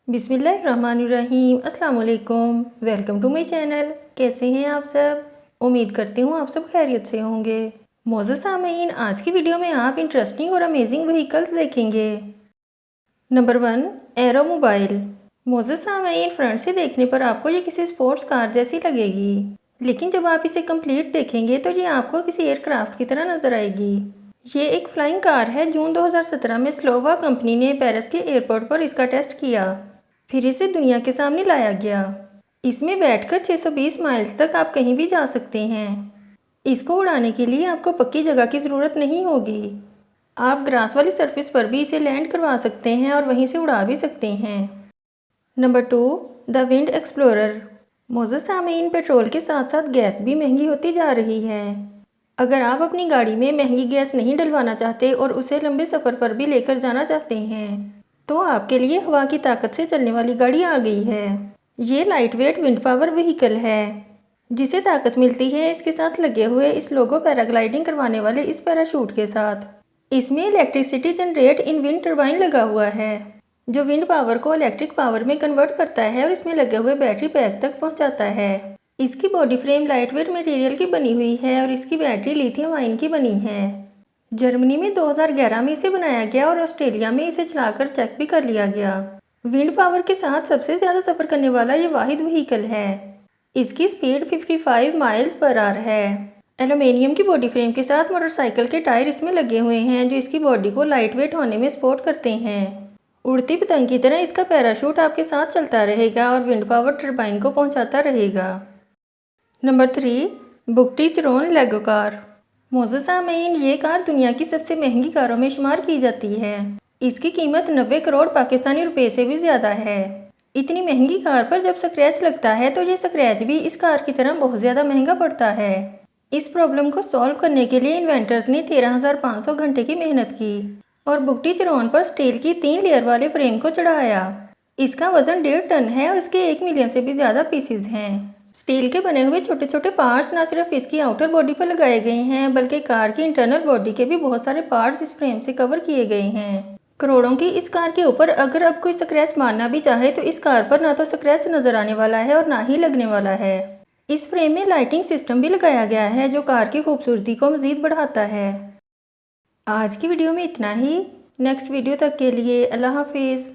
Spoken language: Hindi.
बिस्मिल्लाहिर्रहमानिर्रहीम। अस्सलाम वालेकुम। Welcome to my channel. कैसे हैं आप सब? उम्मीद करती हूँ आप सब खैरियत से होंगे। मौजूद सामीन, आज की वीडियो में आप इंटरेस्टिंग और अमेजिंग व्हीकल्स देखेंगे। Number 1, arrow mobile. मौजूद सामीन, फ्रंट से देखने पर आपको ये किसी स्पोर्ट्स कार जैसी लगेगी, लेकिन जब आप इसे कंप्लीट देखेंगे तो ये आपको किसी एयरक्राफ्ट की तरह नजर आएगी। ये एक फ्लाइंग कार है। जून 2017 में स्लोवा कंपनी ने पेरिस के एयरपोर्ट पर इसका टेस्ट किया, फिर इसे दुनिया के सामने लाया गया। इसमें बैठकर 620 माइल्स तक आप कहीं भी जा सकते हैं। इसको उड़ाने के लिए आपको पक्की जगह की ज़रूरत नहीं होगी। आप ग्रास वाली सरफेस पर भी इसे लैंड करवा सकते हैं और वहीं से उड़ा भी सकते हैं। Number 2, the wind explorer. मौजूद सामीन, पेट्रोल के साथ साथ गैस भी महंगी होती जा रही है। अगर आप अपनी गाड़ी में महंगी गैस नहीं डलवाना चाहते और उसे लंबे सफ़र पर भी लेकर जाना चाहते हैं, तो आपके लिए हवा की ताकत से चलने वाली गाड़ी आ गई है। ये light weight wind power vehicle है, जिसे ताकत मिलती है इसके साथ लगे हुए इस लोगो पैराग्लाइडिंग करवाने वाले इस पैराशूट के साथ। इसमें इलेक्ट्रिसिटी जनरेट इन विंड टर्बाइन लगा हुआ है, जो विंड पावर को इलेक्ट्रिक पावर में कन्वर्ट करता है और इसमें लगे हुए बैटरी पैक तक पहुंचाता है। इसकी body frame light weight material की बनी हुई है और इसकी बैटरी लिथियम आयन की बनी है। जर्मनी में 2011 में इसे बनाया गया और ऑस्ट्रेलिया में इसे चलाकर चेक भी कर लिया गया। विंड पावर के साथ सबसे ज़्यादा सफ़र करने वाला ये वाहिद व्हीकल है। इसकी स्पीड 55 माइल्स पर आवर है। एल्यूमिनियम की बॉडी फ्रेम के साथ मोटरसाइकिल के टायर इसमें लगे हुए हैं, जो इसकी बॉडी को लाइट वेट होने में सपोर्ट करते हैं। उड़ती पतंग की तरह इसका पैराशूट आपके साथ चलता रहेगा और विंड पावर टर्बाइन को पहुंचाता रहेगा। नंबर 3, बुगटी चिरोन लेगो कार। मौजूद सामीन, ये कार दुनिया की सबसे महंगी कारों में शुमार की जाती है। इसकी कीमत 90 करोड़ पाकिस्तानी रुपए से भी ज़्यादा है। इतनी महंगी कार पर जब स्क्रैच लगता है तो ये स्क्रैच भी इस कार की तरह बहुत ज़्यादा महंगा पड़ता है। इस प्रॉब्लम को सॉल्व करने के लिए इन्वेंटर्स ने 13,500 घंटे की मेहनत की और बुगटी चिरोन पर स्टील की 3 लेयर वाले फ्रेम को चढ़ाया। इसका वजन 1.5 टन है और इसके 1 मिलियन से भी ज़्यादा पीसीज हैं। स्टील के बने हुए छोटे छोटे पार्ट्स न सिर्फ इसकी आउटर बॉडी पर लगाए गए हैं, बल्कि कार की इंटरनल बॉडी के भी बहुत सारे पार्ट्स इस फ्रेम से कवर किए गए हैं। करोड़ों की इस कार के ऊपर अगर अब कोई स्क्रैच मारना भी चाहे तो इस कार पर ना तो स्क्रैच नजर आने वाला है और ना ही लगने वाला है। इस फ्रेम में लाइटिंग सिस्टम भी लगाया गया है, जो कार की खूबसूरती को मजीद बढ़ाता है। आज की वीडियो में इतना ही। नेक्स्ट वीडियो तक के लिए अल्लाह हाफिज़।